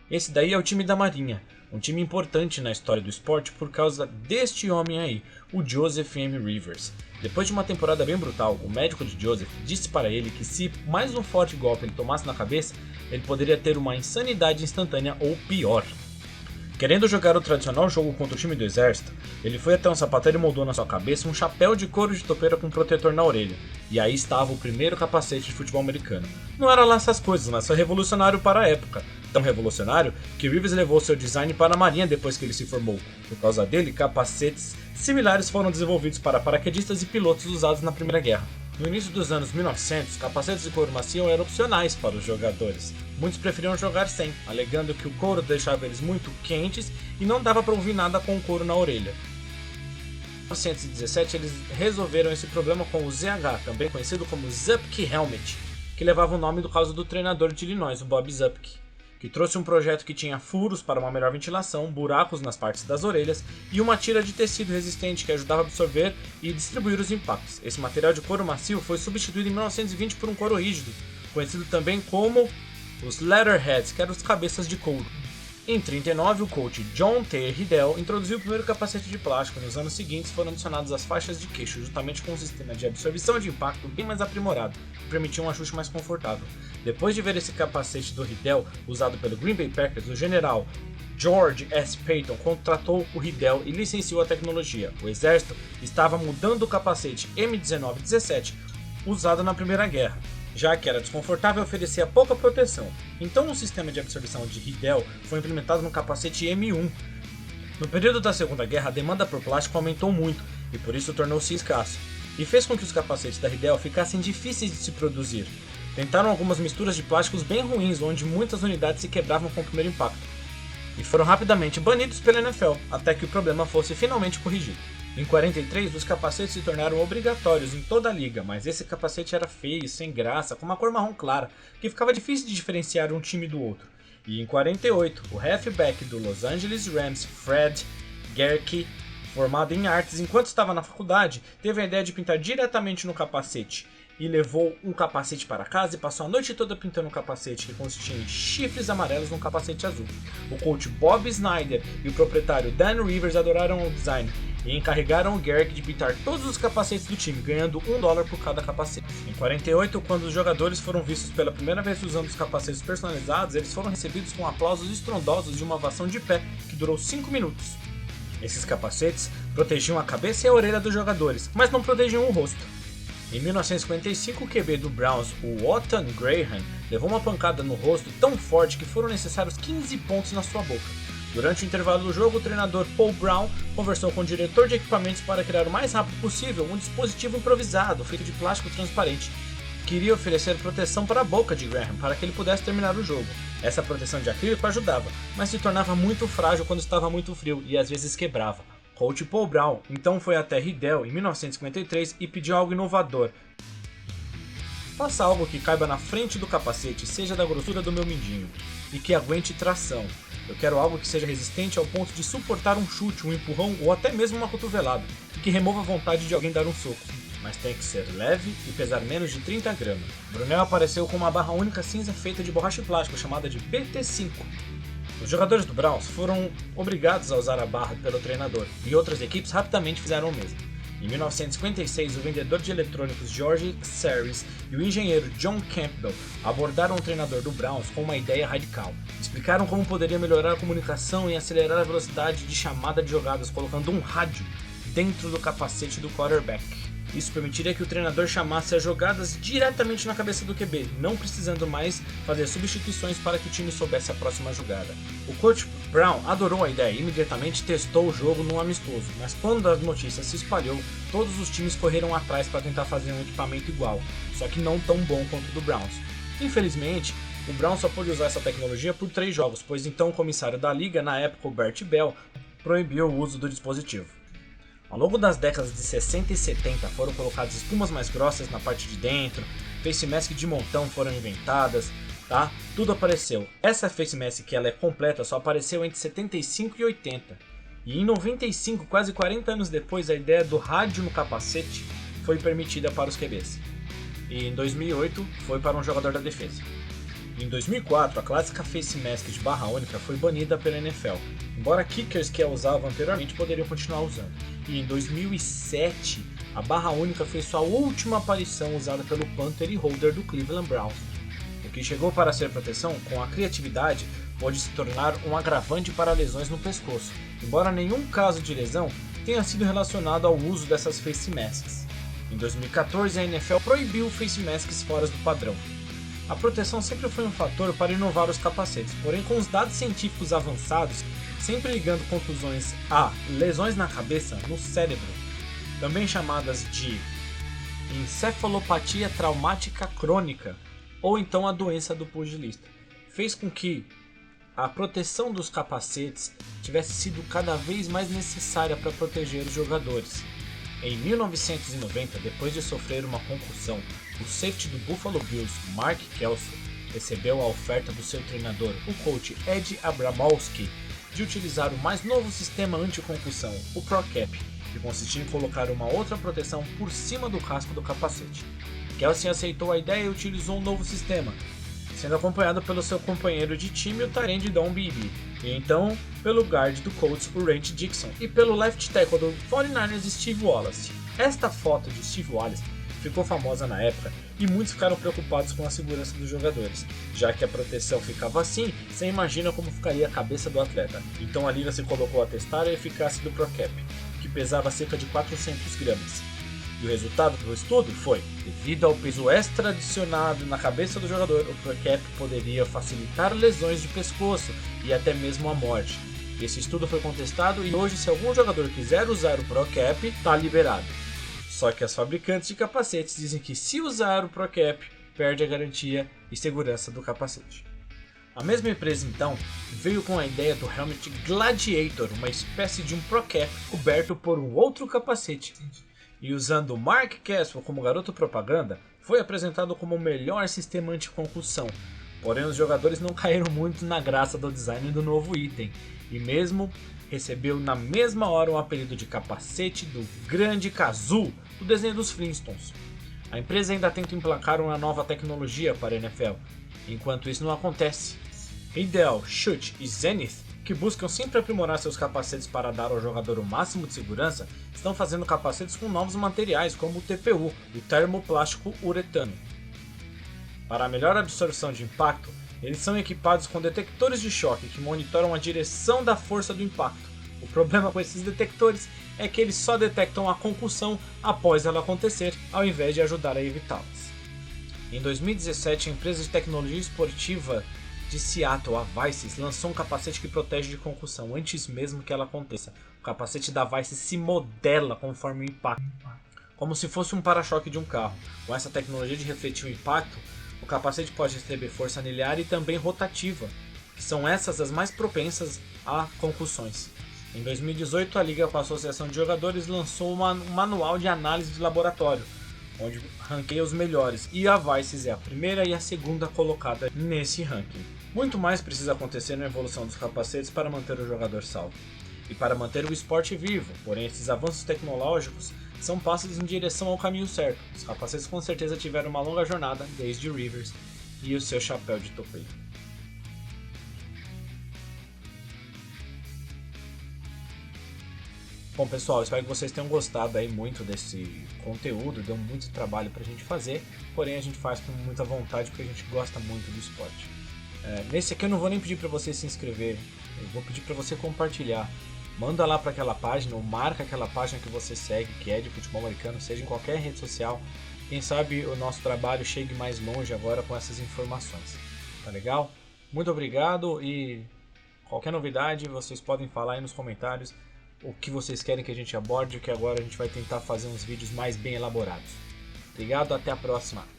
Esse daí é o time da Marinha, um time importante na história do esporte por causa deste homem aí, o Joseph M. Rivers. Depois de uma temporada bem brutal, o médico de Joseph disse para ele que se mais um forte golpe ele tomasse na cabeça, ele poderia ter uma insanidade instantânea ou pior. Querendo jogar o tradicional jogo contra o time do exército, ele foi até um sapateiro e moldou na sua cabeça um chapéu de couro de topeira com protetor na orelha. E aí estava o primeiro capacete de futebol americano. Não era lá essas coisas, mas foi revolucionário para a época. Tão revolucionário que Rivers levou seu design para a Marinha depois que ele se formou. Por causa dele, capacetes similares foram desenvolvidos para paraquedistas e pilotos usados na Primeira Guerra. No início dos anos 1900, capacetes de couro macio eram opcionais para os jogadores. Muitos preferiam jogar sem, alegando que o couro deixava eles muito quentes e não dava para ouvir nada com o couro na orelha. Em 1917, eles resolveram esse problema com o ZH, também conhecido como Zupke Helmet, que levava o nome do caso do treinador de Illinois, o Bob Zupke, que trouxe um projeto que tinha furos para uma melhor ventilação, buracos nas partes das orelhas e uma tira de tecido resistente que ajudava a absorver e distribuir os impactos. Esse material de couro macio foi substituído em 1920 por um couro rígido, conhecido também como os Leatherheads, que eram os cabeças de couro. Em 1939, o coach John T. Riddell introduziu o primeiro capacete de plástico. Nos anos seguintes foram adicionadas as faixas de queixo, juntamente com um sistema de absorção de impacto bem mais aprimorado, que permitia um ajuste mais confortável. Depois de ver esse capacete do Riddell usado pelo Green Bay Packers, o general George S. Patton contratou o Riddell e licenciou a tecnologia. O exército estava mudando o capacete M1917 usado na Primeira Guerra, já que era desconfortável e oferecia pouca proteção. Então o sistema de absorção de Riddell foi implementado no capacete M1. No período da Segunda Guerra, a demanda por plástico aumentou muito e por isso tornou-se escasso, e fez com que os capacetes da Riddell ficassem difíceis de se produzir. Tentaram algumas misturas de plásticos bem ruins, onde muitas unidades se quebravam com o primeiro impacto, e foram rapidamente banidos pela NFL, até que o problema fosse finalmente corrigido. Em 43, os capacetes se tornaram obrigatórios em toda a liga, mas esse capacete era feio, sem graça, com uma cor marrom clara, que ficava difícil de diferenciar um time do outro. E em 48, o halfback do Los Angeles Rams, Fred Gehrke, formado em artes enquanto estava na faculdade, teve a ideia de pintar diretamente no capacete, e levou um capacete para casa e passou a noite toda pintando um capacete que consistia em chifres amarelos num capacete azul. O coach Bob Snyder e o proprietário Dan Rivers adoraram o design e encarregaram o Gehrke de pintar todos os capacetes do time, ganhando $1 por cada capacete. Em 48, quando os jogadores foram vistos pela primeira vez usando os capacetes personalizados, eles foram recebidos com aplausos estrondosos de uma ovação de pé, que durou 5 minutos. Esses capacetes protegiam a cabeça e a orelha dos jogadores, mas não protegiam o rosto. Em 1955, o QB do Browns, o Otton Graham, levou uma pancada no rosto tão forte que foram necessários 15 pontos na sua boca. Durante o intervalo do jogo, o treinador Paul Brown conversou com o diretor de equipamentos para criar o mais rápido possível um dispositivo improvisado feito de plástico transparente. Queria oferecer proteção para a boca de Graham para que ele pudesse terminar o jogo. Essa proteção de acrílico ajudava, mas se tornava muito frágil quando estava muito frio e às vezes quebrava. Coach Paul Brown então foi até Riddell em 1953 e pediu algo inovador. Faça algo que caiba na frente do capacete, seja da grossura do meu mindinho, e que aguente tração. Eu quero algo que seja resistente ao ponto de suportar um chute, um empurrão ou até mesmo uma cotovelada, e que remova a vontade de alguém dar um soco. Mas tem que ser leve e pesar menos de 30 gramas. Brunel apareceu com uma barra única cinza feita de borracha de plástico chamada de BT5. Os jogadores do Browns foram obrigados a usar a barra pelo treinador, e outras equipes rapidamente fizeram o mesmo. Em 1956, o vendedor de eletrônicos George Saris e o engenheiro John Campbell abordaram o treinador do Browns com uma ideia radical. Explicaram como poderia melhorar a comunicação e acelerar a velocidade de chamada de jogadas colocando um rádio dentro do capacete do quarterback. Isso permitiria que o treinador chamasse as jogadas diretamente na cabeça do QB, não precisando mais fazer substituições para que o time soubesse a próxima jogada. O coach Brown adorou a ideia e imediatamente testou o jogo num amistoso, mas quando a notícia se espalhou, todos os times correram atrás para tentar fazer um equipamento igual, só que não tão bom quanto o do Browns. Infelizmente, o Browns só pôde usar essa tecnologia por 3 jogos, pois então o comissário da liga, na época o Bert Bell, proibiu o uso do dispositivo. Ao longo das décadas de 60 e 70 foram colocadas espumas mais grossas na parte de dentro, face mask de montão foram inventadas, tá? Tudo apareceu. Essa face mask que ela é completa só apareceu entre 75 e 80. E em 95, quase 40 anos depois, a ideia do rádio no capacete foi permitida para os QBs. E em 2008 foi para um jogador da defesa. Em 2004, a clássica Face Mask de barra única foi banida pela NFL, embora kickers que a usavam anteriormente poderiam continuar usando. E em 2007, a barra única fez sua última aparição usada pelo punter e holder do Cleveland Browns. O que chegou para ser proteção, com a criatividade, pode se tornar um agravante para lesões no pescoço, embora nenhum caso de lesão tenha sido relacionado ao uso dessas Face Masks. Em 2014, a NFL proibiu Face Masks fora do padrão. A proteção sempre foi um fator para inovar os capacetes, porém com os dados científicos avançados, sempre ligando contusões a lesões na cabeça, no cérebro, também chamadas de encefalopatia traumática crônica, ou então a doença do pugilista, fez com que a proteção dos capacetes tivesse sido cada vez mais necessária para proteger os jogadores. Em 1990, depois de sofrer uma concussão, o safety do Buffalo Bills, Mark Kelso, recebeu a oferta do seu treinador, o coach Ed Abramowski, de utilizar o mais novo sistema anticoncussão, o ProCap, que consistia em colocar uma outra proteção por cima do casco do capacete. Kelce aceitou a ideia e utilizou um novo sistema, sendo acompanhado pelo seu companheiro de time, o tight end Don Beebe, e então pelo guard do Colts, o Randy Dixon, e pelo left tackle do 49ers, Steve Wallace. Esta foto de Steve Wallace ficou famosa na época e muitos ficaram preocupados com a segurança dos jogadores, já que a proteção ficava assim, você imagina como ficaria a cabeça do atleta. Então a liga se colocou a testar a eficácia do ProCap, que pesava cerca de 400 gramas. E o resultado do estudo foi: devido ao peso extra adicionado na cabeça do jogador, o ProCap poderia facilitar lesões de pescoço e até mesmo a morte. Esse estudo foi contestado e hoje, se algum jogador quiser usar o ProCap, está liberado. Só que as fabricantes de capacetes dizem que se usar o ProCap, perde a garantia e segurança do capacete. A mesma empresa então veio com a ideia do Helmet Gladiator, uma espécie de um ProCap coberto por um outro capacete. E usando o Mark Caswell como garoto propaganda, foi apresentado como o melhor sistema anticoncussão. Porém, os jogadores não caíram muito na graça do design do novo item, e mesmo recebeu na mesma hora o apelido de capacete do Grande Kazoo, do desenho dos Flintstones. A empresa ainda tenta emplacar uma nova tecnologia para a NFL. Enquanto isso não acontece, Ideal, Chute e Zenith, que buscam sempre aprimorar seus capacetes para dar ao jogador o máximo de segurança, estão fazendo capacetes com novos materiais como o TPU, o termoplástico uretano. Para a melhor absorção de impacto, eles são equipados com detectores de choque que monitoram a direção da força do impacto. O problema com esses detectores é que eles só detectam a concussão após ela acontecer, ao invés de ajudar a evitá-las. Em 2017, a empresa de tecnologia esportiva de Seattle, a Vices, lançou um capacete que protege de concussão antes mesmo que ela aconteça. O capacete da Vices se modela conforme o impacto, como se fosse um para-choque de um carro. Com essa tecnologia de refletir o impacto, o capacete pode receber força aniliar e também rotativa, que são essas as mais propensas a concussões. Em 2018, a Liga com a Associação de Jogadores lançou um manual de análise de laboratório, onde ranqueia os melhores, e a Vices é a primeira e a segunda colocada nesse ranking. Muito mais precisa acontecer na evolução dos capacetes para manter o jogador salvo e para manter o esporte vivo, porém esses avanços tecnológicos são passos em direção ao caminho certo. Os capacetes com certeza tiveram uma longa jornada desde Rivers e o seu chapéu de topeiro. Bom pessoal, espero que vocês tenham gostado aí muito desse conteúdo, deu muito trabalho pra gente fazer, porém a gente faz com muita vontade porque a gente gosta muito do esporte. Nesse aqui eu não vou nem pedir pra você se inscrever, eu vou pedir pra você compartilhar. Manda lá pra aquela página ou marca aquela página que você segue, que é de futebol americano, seja em qualquer rede social. Quem sabe o nosso trabalho chegue mais longe agora com essas informações. Tá legal? Muito obrigado e qualquer novidade vocês podem falar aí nos comentários o que vocês querem que a gente aborde, que agora a gente vai tentar fazer uns vídeos mais bem elaborados. Obrigado, até a próxima!